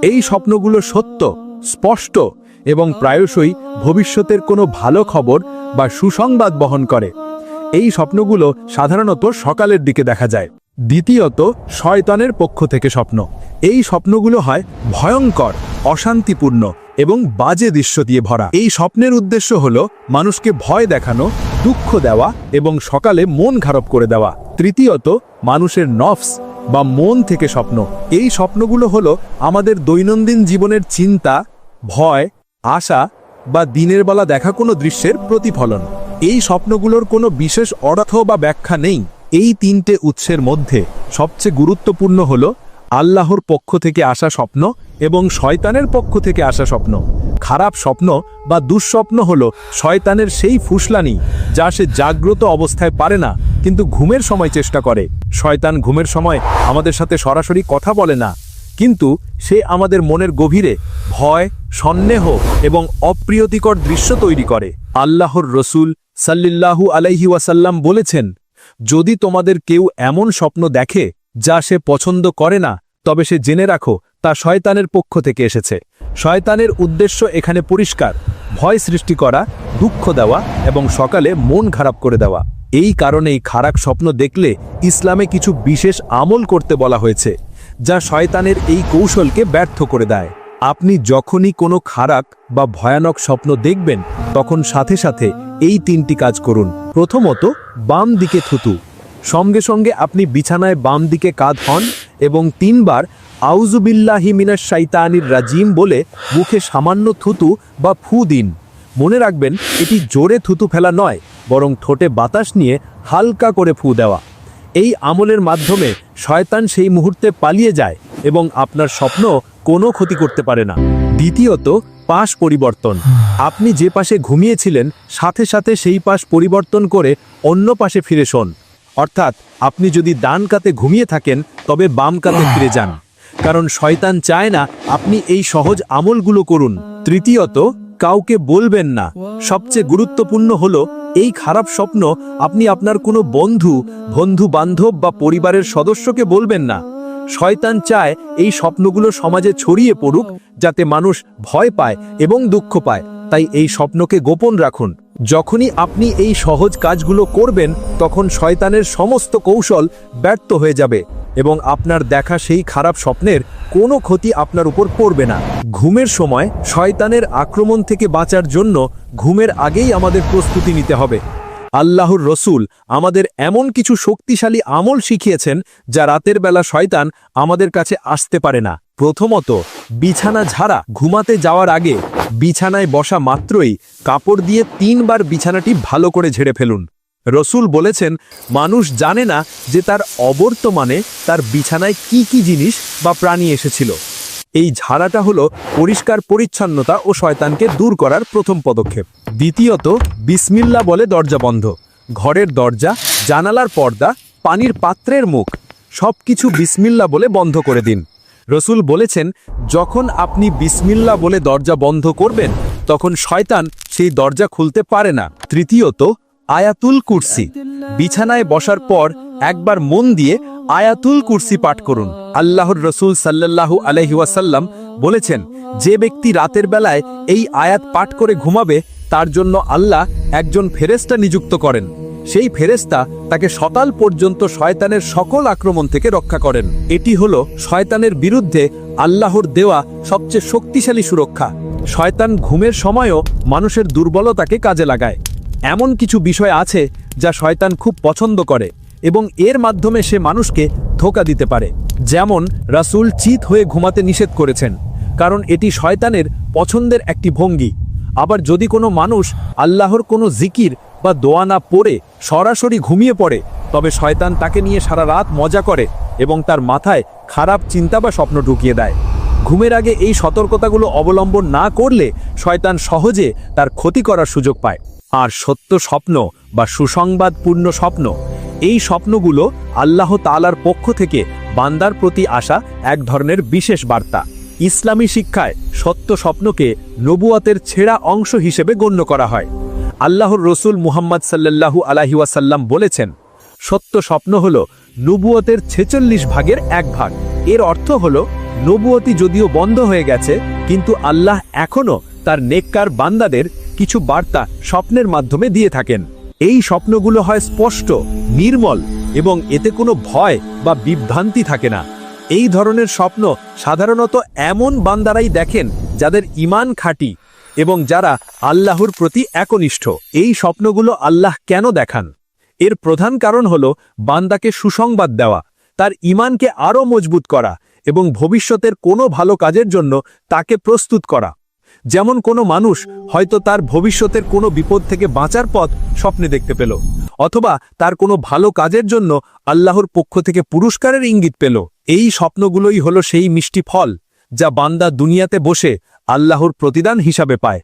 এই স্বপ্নগুলো সত্য, স্পষ্ট এবং প্রায়শই ভবিষ্যতের কোনো ভালো খবর বা সুসংবাদ বহন করে। এই স্বপ্নগুলো সাধারণত সকালের দিকে দেখা যায়। দ্বিতীয়ত, শয়তানের পক্ষ থেকে স্বপ্ন। এই স্বপ্নগুলো হয় ভয়ঙ্কর, অশান্তিপূর্ণ এবং বাজে দৃশ্য দিয়ে ভরা। এই স্বপ্নের উদ্দেশ্য হলো মানুষকে ভয় দেখানো, দুঃখ দেওয়া এবং সকালে মন খারাপ করে দেওয়া। তৃতীয়ত, মানুষের নফস বা মন থেকে স্বপ্ন। এই স্বপ্নগুলো হলো আমাদের দৈনন্দিন জীবনের চিন্তা, ভয়, আশা বা দিনের বেলা দেখা কোনো দৃশ্যের প্রতিফলন। এই স্বপ্নগুলোর কোনো বিশেষ অর্থ বা ব্যাখ্যা নেই। এই তিনটে উৎসের মধ্যে সবচেয়ে গুরুত্বপূর্ণ হলো আল্লাহর পক্ষ থেকে আসা স্বপ্ন এবং শয়তানের পক্ষ থেকে আসা স্বপ্ন। খারাপ স্বপ্ন বা দুঃস্বপ্ন হলো শয়তানের সেই ফুসলানি যা সে জাগ্রত অবস্থায় পারে না, কিন্তু ঘুমের সময় চেষ্টা করে। শয়তান ঘুমের সময় আমাদের সাথে সরাসরি কথা বলে না, কিন্তু সে আমাদের মনের গভীরে ভয়, সন্দেহ এবং অপ্রিয়তিকর দৃশ্য তৈরি করে। আল্লাহর রসুল সাল্লাল্লাহু আলাইহি ওয়াসাল্লাম বলেছেন, যদি তোমাদের কেউ এমন স্বপ্ন দেখে যা সে পছন্দ করে না, তবে সে জেনে রাখো তা শয়তানের পক্ষ থেকে এসেছে। শয়তানের উদ্দেশ্য এখানে পরিষ্কার: ভয় সৃষ্টি করা, দুঃখ দেওয়া এবং সকালে মন খারাপ করে দেওয়া। এই কারণেই খারাপ স্বপ্ন দেখলে ইসলামে কিছু বিশেষ আমল করতে বলা হয়েছে, যা শয়তানের এই কৌশলকে ব্যর্থ করে দেয়। আপনি যখনই কোনো খারাপ বা ভয়ানক স্বপ্ন দেখবেন, তখন সাথে সাথে এই তিনটি কাজ করুন। প্রথমত, বাম দিকে থুতু। সঙ্গে সঙ্গে আপনি বিছানায় বাম দিকে কাত হন এবং 3 বার আউযুবিল্লাহি মিনাশ শাইতানির রাজিম বলে মুখে সামান্য থুতু বা ফু দিন। মনে রাখবেন, এটি জোরে থুতু ফেলা নয়, বরং ঠোঁটে বাতাস নিয়ে হালকা করে ফু দেওয়া। এই আমলের মাধ্যমে শয়তান সেই মুহূর্তে পালিয়ে যায় এবং আপনার স্বপ্ন কোনো ক্ষতি করতে পারে না। দ্বিতীয়ত, পাশ পরিবর্তন। আপনি যে পাশে ঘুমিয়েছিলেন সাথে সাথে সেই পাশ পরিবর্তন করে অন্য পাশে ফিরে শোন। অর্থাৎ আপনি যদি ডান কাতে ঘুমিয়ে থাকেন, তবে বাম কাতে ফিরে যান, কারণ শয়তান চায় না আপনি এই সহজ আমলগুলো করুন। তৃতীয়ত, কাউকে বলবেন না। সবচেয়ে গুরুত্বপূর্ণ হলো, এই খারাপ স্বপ্ন আপনি আপনার কোনো বন্ধু বান্ধব বা পরিবারের সদস্যকে বলবেন না। শয়তান চায় এই স্বপ্নগুলো সমাজে ছড়িয়ে পড়ুক, যাতে মানুষ ভয় পায় এবং দুঃখ পায়। তাই এই স্বপ্নকে গোপন রাখুন। যখনই আপনি এই সহজ কাজগুলো করবেন, তখন শয়তানের সমস্ত কৌশল ব্যর্থ হয়ে যাবে এবং আপনার দেখা সেই খারাপ স্বপ্নের কোনো ক্ষতি আপনার উপর পড়বে না। ঘুমের সময় শয়তানের আক্রমণ থেকে বাঁচার জন্য ঘুমের আগেই আমাদের প্রস্তুতি নিতে হবে। আল্লাহর রসুল আমাদের এমন কিছু শক্তিশালী আমল শিখিয়েছেন, যা রাতের বেলা শয়তান আমাদের কাছে আসতে পারে না। প্রথমত, বিছানা ঝাড়া। ঘুমাতে যাওয়ার আগে বিছানায় বসা মাত্রই কাপড় দিয়ে 3 বার বিছানাটি ভালো করে ঝেড়ে ফেলুন। রসুল বলেছেন, মানুষ জানে না যে তার অবর্তমানে তার বিছানায় কি কি জিনিস বা প্রাণী এসেছিল। এই ঝাড়াটা হলো পরিষ্কার পরিচ্ছন্নতা ও শয়তানকে দূর করার প্রথম পদক্ষেপ। দ্বিতীয়ত, বিসমিল্লাহ বলে দরজা বন্ধ। ঘরের দরজা, জানালার পর্দা, পানির পাত্রের মুখ সবকিছু বিসমিল্লাহ বলে বন্ধ করে দিন। রসুল বলেছেন, যখন আপনি বিসমিল্লাহ বলে দরজা বন্ধ করবেন, তখন শয়তান সেই দরজা খুলতে পারে না। তৃতীয়ত, আয়াতুল কুরসি। বিছানায় বসার পর একবার মন দিয়ে আয়াতুল কুরসি পাঠ করুন। আল্লাহর রসুল সাল্লাল্লাহু আলাইহি ওয়াসাল্লাম বলেছেন, যে ব্যক্তি রাতের বেলায় এই আয়াত পাঠ করে ঘুমাবে, তার জন্য আল্লাহ একজন ফেরেশতা নিযুক্ত করেন। সেই ফেরেশতা তাকে সকাল পর্যন্ত শয়তানের সকল আক্রমণ থেকে রক্ষা করেন। এটি হলো শয়তানের বিরুদ্ধে আল্লাহর দেওয়া সবচেয়ে শক্তিশালী সুরক্ষা। শয়তান ঘুমের সময়ও মানুষের দুর্বলতাকে কাজে লাগায়। এমন কিছু বিষয় আছে যা শয়তান খুব পছন্দ করে এবং এর মাধ্যমে সে মানুষকে ধোঁকা দিতে পারে। যেমন রাসূল চিত হয়ে ঘুমাতে নিষেধ করেছেন, কারণ এটি শয়তানের পছন্দের একটি ভঙ্গি। আবার যদি কোনো মানুষ আল্লাহর কোনো জিকির বা দোয়া না পড়ে সরাসরি ঘুমিয়ে পড়ে, তবে শয়তান তাকে নিয়ে সারা রাত মজা করে এবং তার মাথায় খারাপ চিন্তা বা স্বপ্ন ঢুকিয়ে দেয়। ঘুমের আগে এই সতর্কতাগুলো অবলম্বন না করলে শয়তান সহজে তার ক্ষতি করার সুযোগ পায়। আর সত্য স্বপ্ন বা সুসংবাদপূর্ণ স্বপ্ন, এই স্বপ্নগুলো আল্লাহ তাআলার পক্ষ থেকে বান্দার প্রতি আসা এক ধরনের বিশেষ বার্তা। ইসলামী শিক্ষায় সত্য স্বপ্নকে নবুয়তের ছেঁড়া অংশ হিসেবে গণ্য করা হয়। আল্লাহর রসুল মুহাম্মদ সাল্লাল্লাহু আলাইহি ওয়াসাল্লাম বলেছেন, সত্য স্বপ্ন হলো নবুয়তের 46 ভাগের 1 ভাগ। এর অর্থ হলো, নবুয়তি যদিও বন্ধ হয়ে গেছে, কিন্তু আল্লাহ এখনও তার নেককার বান্দাদের কিছু বার্তা স্বপ্নের মাধ্যমে দিয়ে থাকেন। এই স্বপ্নগুলো হয় স্পষ্ট, নির্মল এবং এতে কোনো ভয় বা বিভ্রান্তি থাকে না। এই ধরনের স্বপ্ন সাধারণত এমন বান্দারাই দেখেন যাদের ঈমান খাঁটি এবং যারা আল্লাহর প্রতি একনিষ্ঠ। এই স্বপ্নগুলো আল্লাহ কেন দেখান? এর প্রধান কারণ হলো বান্দাকে সুসংবাদ দেওয়া, তার ঈমানকে আরও মজবুত করা এবং ভবিষ্যতের কোনো ভালো কাজের জন্য তাকে প্রস্তুত করা। যেমন কোনো মানুষ হয়তো তার ভবিষ্যতের কোনো বিপদ থেকে বাঁচার পথ স্বপ্নে দেখতে পেল, অথবা তার কোনো ভালো কাজের জন্য আল্লাহর পক্ষ থেকে পুরস্কারের ইঙ্গিত পেল। এই স্বপ্নগুলোই হলো সেই মিষ্টি ফল যা বান্দা দুনিয়াতে বসে আল্লাহর প্রতিদান হিসাবে পায়।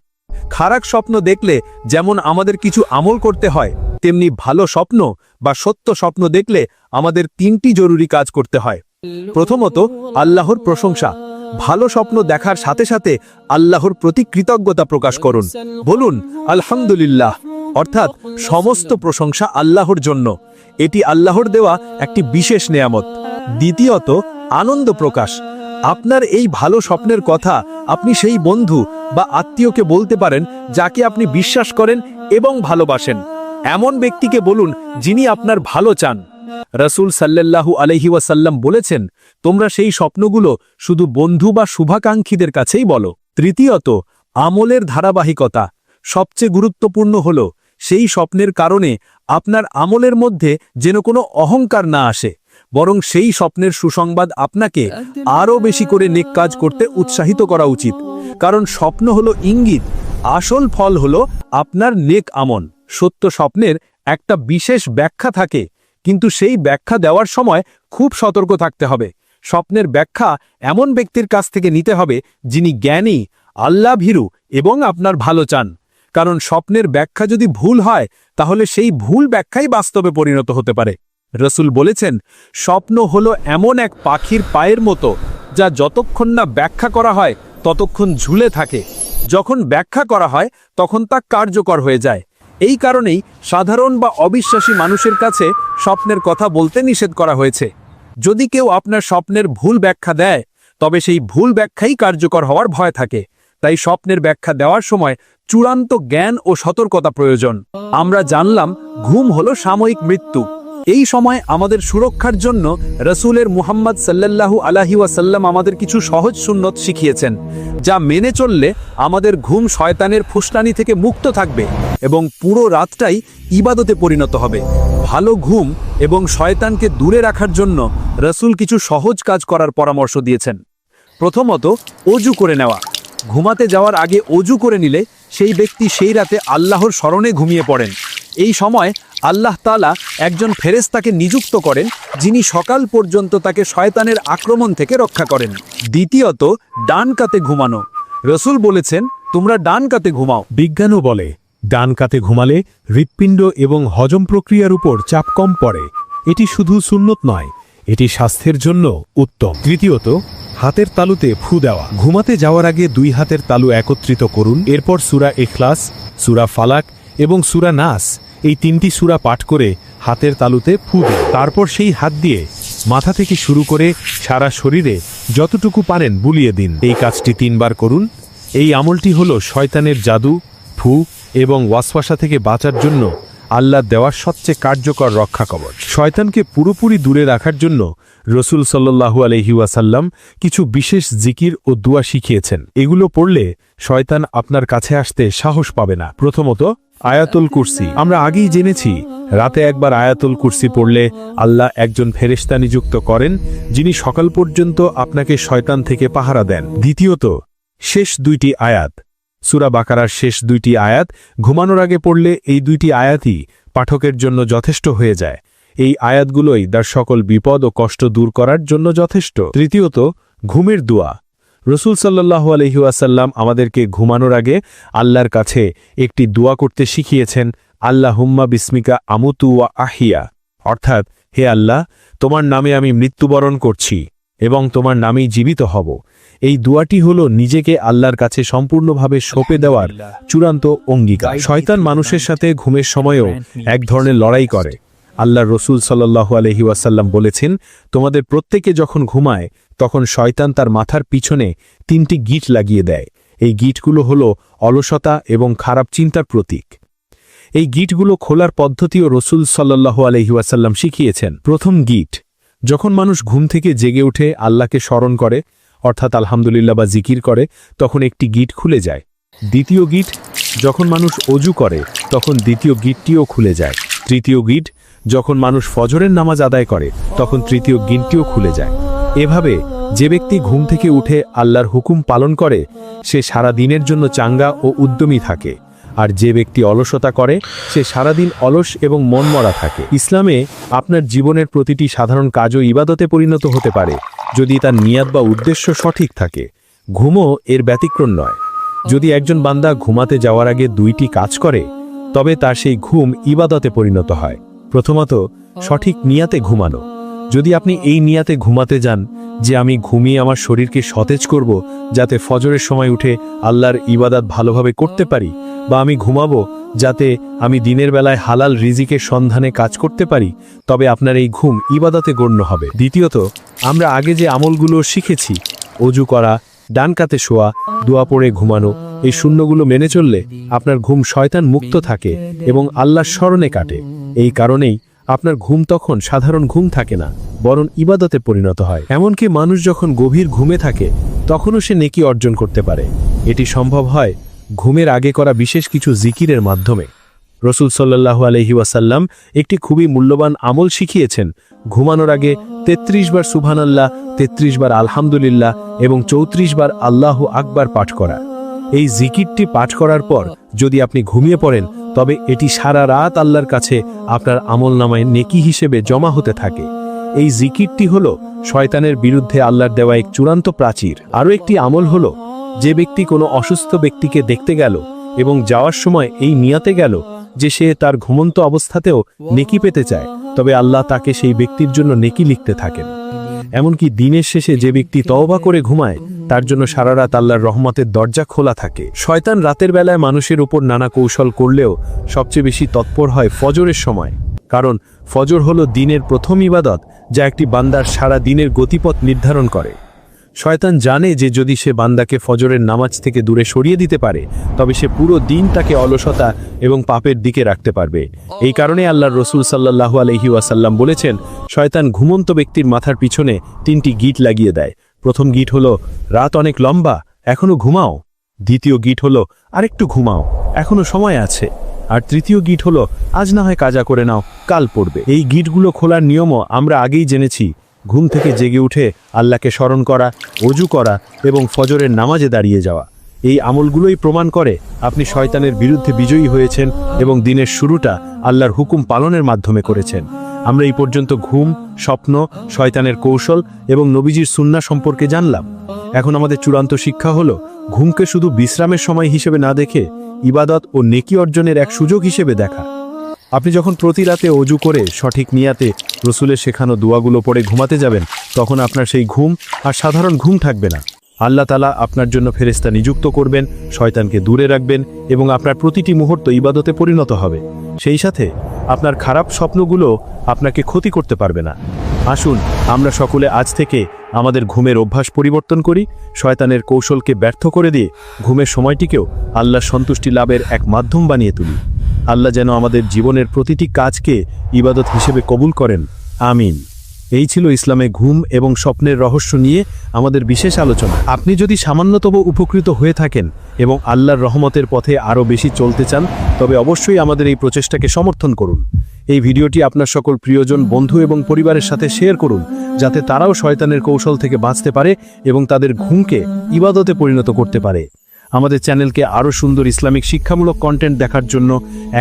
খারাপ স্বপ্ন দেখলে যেমন আমাদের কিছু আমল করতে হয়, তেমনি ভালো স্বপ্ন বা সত্য স্বপ্ন দেখলে আমাদের 3টি জরুরি কাজ করতে হয়। প্রথমত, আল্লাহর প্রশংসা। ভালো স্বপ্ন দেখার সাথে সাথে আল্লাহর প্রতি কৃতজ্ঞতা প্রকাশ করুন। বলুন আলহামদুলিল্লাহ, অর্থাৎ সমস্ত প্রশংসা আল্লাহর জন্য। এটি আল্লাহর দেওয়া একটি বিশেষ নেয়ামত। দ্বিতীয়ত, আনন্দ প্রকাশ। আপনার এই ভালো স্বপ্নের কথা আপনি সেই বন্ধু বা আত্মীয়কে বলতে পারেন যাকে আপনি বিশ্বাস করেন এবং ভালোবাসেন। এমন ব্যক্তিকে বলুন যিনি আপনার ভালো চান। রাসূল সাল্লাল্লাহু আলাইহি ওয়াসাল্লাম বলেছেন, তোমরা সেই স্বপ্নগুলো শুধু বন্ধু বা শুভাকাঙ্ক্ষীদের কাছেই বলো। তৃতীয়ত, আমলের ধারাবাহিকতা। সবচেয়ে গুরুত্বপূর্ণ হলো সেই স্বপ্নের কারণে আপনার আমলের মধ্যে যেন কোনো অহংকার না আসে, বরং সেই স্বপ্নের সুসংবাদ আপনাকে আরও বেশি করে নেক কাজ করতে উৎসাহিত করা উচিত। কারণ স্বপ্ন হলো ইঙ্গিত, আসল ফল হলো আপনার নেক আমল। সত্য স্বপ্নের একটা বিশেষ ব্যাখ্যা থাকে, কিন্তু সেই ব্যাখ্যা দেওয়ার সময় খুব সতর্ক থাকতে হবে। স্বপ্নের ব্যাখ্যা এমন ব্যক্তির কাছ থেকে নিতে হবে যিনি জ্ঞানী, আল্লাহ ভীরু এবং আপনার ভালো চান। কারণ স্বপ্নের ব্যাখ্যা যদি ভুল হয় তাহলে সেই ভুল ব্যাখ্যাই বাস্তবে পরিণত হতে পারে। রাসূল বলেছেন, স্বপ্ন হলো এমন এক পাখির পায়ের মতো যা যতক্ষণ না ব্যাখ্যা করা হয় ততক্ষণ ঝুলে থাকে। যখন ব্যাখ্যা করা হয় তখন তা কার্যকর হয়ে যায়। এই কারণেই সাধারণ বা অবিশ্বাসী মানুষের কাছে স্বপ্নের কথা বলতে নিষেধ করা হয়েছে। যদি কেউ আপনার স্বপ্নের ভুল ব্যাখ্যা দেয় তবে সেই ভুল ব্যাখ্যাই কার্যকর হওয়ার ভয় থাকে। তাই স্বপ্নের ব্যাখ্যা দেওয়ার সময় চূড়ান্ত জ্ঞান ও সতর্কতা প্রয়োজন। আমরা জানলাম ঘুম হলো সাময়িক মৃত্যু। এই সময় আমাদের সুরক্ষার জন্য রাসূলের মুহাম্মদ সাল্লাল্লাহু আলাইহি ওয়াসাল্লাম আমাদের কিছু সহজ সুন্নত শিখিয়েছেন, যা মেনে চললে আমাদের ঘুম শয়তানের ফুসলানি থেকে মুক্ত থাকবে এবং পুরো রাতটাই ইবাদতে পরিণত হবে। ভালো ঘুম এবং শয়তানকে দূরে রাখার জন্য রাসূল কিছু সহজ কাজ করার পরামর্শ দিয়েছেন। প্রথমত, অজু করে নেওয়া। ঘুমাতে যাওয়ার আগে অজু করে নিলে সেই ব্যক্তি সেই রাতে আল্লাহর স্মরণে ঘুমিয়ে পড়েন। এই সময় আল্লাহ তাআলা একজন ফেরেশতাকে নিযুক্ত করেন যিনি সকাল পর্যন্ত তাকে শয়তানের আক্রমণ থেকে রক্ষা করেন। দ্বিতীয়ত, ডান কাতে ঘুমানো। রাসূল বলেছেন, তোমরা ডান কাতে ঘুমাও। বিজ্ঞানও বলে ডান কাতে ঘুমালে হৃৎপিণ্ড এবং হজম প্রক্রিয়ার উপর চাপ কম পড়ে। এটি শুধু সুন্নত নয়, এটি স্বাস্থ্যের জন্য উত্তম। তৃতীয়ত, হাতের তালুতে ফু দেওয়া। ঘুমাতে যাওয়ার আগে 2 হাতের তালু একত্রিত করুন। এরপর সূরা ইখলাস, সূরা ফালাক এবং সূরা নাস, এই 3টি সূরা পাঠ করে হাতের তালুতে ফু দিন। তারপর সেই হাত দিয়ে মাথা থেকে শুরু করে সারা শরীরে যতটুকু পারেন বুলিয়ে দিন। এই কাজটি 3 বার করুন। এই আমলটি হলো শয়তানের জাদু, ফু এবং ওয়াসওয়াসা থেকে বাঁচার জন্য আল্লাহ দেওয়ার সবচেয়ে কার্যকর রক্ষা কবচ। শয়তানকে পুরোপুরি দূরে রাখার জন্য রাসূল সাল্লাল্লাহু আলাইহি ওয়াসাল্লাম কিছু বিশেষ জিকির ও দুআ শিখিয়েছেন। এগুলো পড়লে শয়তান আপনার কাছে আসতে সাহস পাবে না। প্রথমত, আয়াতুল কুরসি। আমরা আগেই জেনেছি রাতে একবার আয়াতুল কুরসি পড়লে আল্লাহ একজন ফেরেশতা নিযুক্ত করেন যিনি সকাল পর্যন্ত আপনাকে শয়তান থেকে পাহারা দেন। দ্বিতীয়ত, শেষ 2টি আয়াত। সূরা বাকারার শেষ 2টি আয়াত ঘুমানোর আগে পড়লে এই 2টি আয়াতই পাঠকের জন্য যথেষ্ট হয়ে যায়। এই আয়াতগুলোই তার সকল বিপদ ও কষ্ট দূর করার জন্য যথেষ্ট। তৃতীয়ত, ঘুমের দোয়া। রাসূল সাল্লাল্লাহু আলাইহি ওয়াসাল্লাম আমাদেরকে ঘুমানোর আগে আল্লাহর কাছে একটি দোয়া করতে শিখিয়েছেন, আল্লাহুম্মা বিসমিকা আমুতু ওয়া আহিয়া, অর্থাৎ হে আল্লাহ, তোমার নামে আমি মৃত্যুবরণ করছি এবং তোমার নামেই জীবিত হব। এই দোয়াটি হলো নিজেকে আল্লাহর কাছে সম্পূর্ণভাবে সঁপে দেওয়ার চূড়ান্ত অঙ্গীকার। শয়তান মানুষের সাথে ঘুমের সময়ও এক ধরনের লড়াই করে। আল্লাহর রাসূল সাল্লাল্লাহু আলাইহি ওয়াসাল্লাম বলেছেন, তোমাদের প্রত্যেকে যখন ঘুমায় তখন শয়তান তার মাথার পিছনে 3টি গিঁট লাগিয়ে দেয় এই গিঁটগুলো হলো অলসতা এবং খারাপ চিন্তার প্রতীক। এই গিঁটগুলো খোলার পদ্ধতিও রাসূল সাল্লাল্লাহু আলাইহি ওয়াসাল্লাম শিখিয়েছেন। প্রথম গিঁট, যখন মানুষ ঘুম থেকে জেগে উঠে আল্লাহকে স্মরণ করে, অর্থাৎ আলহামদুলিল্লাহ বা জিকির করে, তখন একটি গিঁট খুলে যায়। দ্বিতীয় গিঁট, যখন মানুষ অজু করে তখন দ্বিতীয় গিঁটটিও খুলে যায়। তৃতীয় গিঁট, যখন মানুষ ফজরের নামাজ আদায় করে তখন তৃতীয় গিঁটটিও খুলে যায়। এভাবে যে ব্যক্তি ঘুম থেকে উঠে আল্লাহর হুকুম পালন করে সে সারা দিনের জন্য চাঙ্গা ও উদ্যমী থাকে, আর যে ব্যক্তি অলসতা করে সে সারাদিন অলস এবং মনমরা থাকে। ইসলামে আপনার জীবনের প্রতিটি সাধারণ কাজও ইবাদতে পরিণত হতে পারে যদি তার নিয়াত বা উদ্দেশ্য সঠিক থাকে। ঘুমও এর ব্যতিক্রম নয়। যদি একজন বান্দা ঘুমাতে যাওয়ার আগে 2টি কাজ করে তবে তার সেই ঘুম ইবাদতে পরিণত হয়। প্রথমত, সঠিক নিয়াতে ঘুমানো। যদি আপনি এই নিয়াতে ঘুমাতে যান যে আমি ঘুমিয়ে আমার শরীরকে সতেজ করব যাতে ফজরের সময় উঠে আল্লাহর ইবাদত ভালোভাবে করতে পারি, বা আমি ঘুমাবো যাতে আমি দিনের বেলায় হালাল রিজিকের সন্ধানে কাজ করতে পারি, তবে আপনার এই ঘুম ইবাদতে গণ্য হবে। দ্বিতীয়ত, আমরা আগে যে আমলগুলো শিখেছি, অজু করা, ডান কাতে শোয়া, দোয়া পড়ে ঘুমানো, এই শূন্যগুলো মেনে চললে আপনার ঘুম শয়তান মুক্ত থাকে এবং আল্লাহর স্মরণে কাটে। এই কারণেই আপনার ঘুম তখন সাধারণ ঘুম থাকে না, বরং ইবাদতে পরিণত হয়। এমনকি মানুষ যখন গভীর ঘুমে থাকে তখনও সে নেকি অর্জন করতে পারে। এটি সম্ভব হয় ঘুমের আগে করা বিশেষ কিছু জিকিরের মাধ্যমে। রাসূল সাল্লাল্লাহু আলাইহি ওয়াসাল্লাম একটি খুবই মূল্যবান আমল শিখিয়েছেন। ঘুমানোর আগে 33 বার সুবহানাল্লাহ, 33 বার আলহামদুলিল্লাহ এবং 34 বার আল্লাহু আকবার পাঠ করা। এই জিকিরটি পাঠ করার পর যদি আপনি ঘুমিয়ে পড়েন তবে এটি সারা রাত আল্লাহর কাছে আপনার আমলনামায় নেকি হিসেবে জমা হতে থাকে। এই জিকিরটি হলো শয়তানের বিরুদ্ধে আল্লাহর দেওয়া এক চূড়ান্ত প্রাচীর। আরও একটি আমল হলো, যে ব্যক্তি কোনো অসুস্থ ব্যক্তিকে দেখতে গেল এবং যাওয়ার সময় এই নিয়াতে গেল যে সে তার ঘুমন্ত অবস্থাতেও নেকি পেতে চায়, তবে আল্লাহ তাকে সেই ব্যক্তির জন্য নেকি লিখতে থাকেন। এমনকি দিনের শেষে যে ব্যক্তি তওবা করে ঘুমায় তার জন্য সারা রাত আল্লাহর রহমতের দরজা খোলা থাকে। শয়তান রাতের বেলায় মানুষের উপর নানা কৌশল করলেও সবচেয়ে বেশি তৎপর হয় ফজরের সময়, কারণ ফজর হলো দিনের প্রথম ইবাদত যা একটি বান্দার সারা দিনের গতিপথ নির্ধারণ করে। শয়তান জানে যে যদি সে বান্দাকে ফজরের নামাজ থেকে দূরে সরিয়ে দিতে পারে তবে সে পুরো দিন তাকে অলসতা এবং পাপের দিকে রাখতে পারবে। এই কারণে আল্লাহর রাসূল সাল্লাল্লাহু আলাইহি ওয়াসাল্লাম বলেছেন, শয়তান ঘুমন্ত ব্যক্তির মাথার পিছনে 3টি গিঁট লাগিয়ে দেয়। প্রথম গিঁট হলো, রাত অনেক লম্বা, এখনো ঘুমাও। দ্বিতীয় গিঁট হলো, আরেকটু ঘুমাও, এখনো সময় আছে। আর তৃতীয় গিঁট হলো, আজ না হয় কাজা করে নাও, কাল পড়বে। এই গিঁটগুলো খোলার নিয়মও আমরা আগেই জেনেছি। ঘুম থেকে জেগে উঠে আল্লাহকে স্মরণ করা, অজু করা এবং ফজরের নামাজে দাঁড়িয়ে যাওয়া, এই আমলগুলোই প্রমাণ করে আপনি শয়তানের বিরুদ্ধে বিজয়ী হয়েছেন এবং দিনের শুরুটা আল্লাহর হুকুম পালনের মাধ্যমে করেছেন। আমরা এই পর্যন্ত ঘুম, স্বপ্ন, শয়তানের কৌশল এবং নবীজির সুন্নাহ সম্পর্কে জানলাম। এখন আমাদের চূড়ান্ত শিক্ষা হলো, ঘুমকে শুধু বিশ্রামের সময় হিসেবে না দেখে ইবাদত ও নেকি অর্জনের এক সুযোগ হিসেবে দেখা। আপনি যখন প্রতি রাতে অজু করে সঠিক নিয়াতে রাসূলের শেখানো দোয়াগুলো পড়ে ঘুমাতে যাবেন তখন আপনার সেই ঘুম আর সাধারণ ঘুম থাকবে না। আল্লাহ তাআলা আপনার জন্য ফেরেশতা নিযুক্ত করবেন, শয়তানকে দূরে রাখবেন এবং আপনার প্রতিটি মুহূর্ত ইবাদতে পরিণত হবে। সেই সাথে আপনার খারাপ স্বপ্নগুলো আপনাকে ক্ষতি করতে পারবে না। আসুন আমরা সকলে আজ থেকে আমাদের ঘুমের অভ্যাস পরিবর্তন করি, শয়তানের কৌশলকে ব্যর্থ করে দিয়ে ঘুমের সময়টিকেও আল্লাহর সন্তুষ্টি লাভের এক মাধ্যম বানিয়ে তুলি। আল্লাহ যেন আমাদের জীবনের প্রতিটি কাজকে ইবাদত হিসেবে কবুল করেন। আমিন। এই ছিল ইসলামে ঘুম এবং স্বপ্নের রহস্য নিয়ে আমাদের বিশেষ আলোচনা। আপনি যদি সামান্যতম উপকৃত হয়ে থাকেন এবং আল্লাহর রহমতের পথে আরও বেশি চলতে চান তবে অবশ্যই আমাদের এই প্রচেষ্টাকে সমর্থন করুন। এই ভিডিওটি আপনার সকল প্রিয়জন, বন্ধু এবং পরিবারের সাথে শেয়ার করুন যাতে তারাও শয়তানের কৌশল থেকে বাঁচতে পারে এবং তাদের ঘুমকে ইবাদতে পরিণত করতে পারে। আমাদের চ্যানেলকে আরও সুন্দর ইসলামিক শিক্ষামূলক কন্টেন্ট দেখার জন্য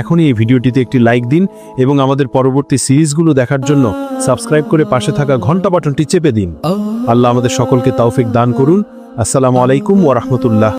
এখনই এই ভিডিওটিতে একটি লাইক দিন এবং আমাদের পরবর্তী সিরিজগুলো দেখার জন্য সাবস্ক্রাইব করে পাশে থাকা ঘন্টা বাটনটি চেপে দিন। আল্লাহ আমাদের সকলকে তৌফিক দান করুন। আসসালামু আলাইকুম ওয়া রাহমাতুল্লাহ।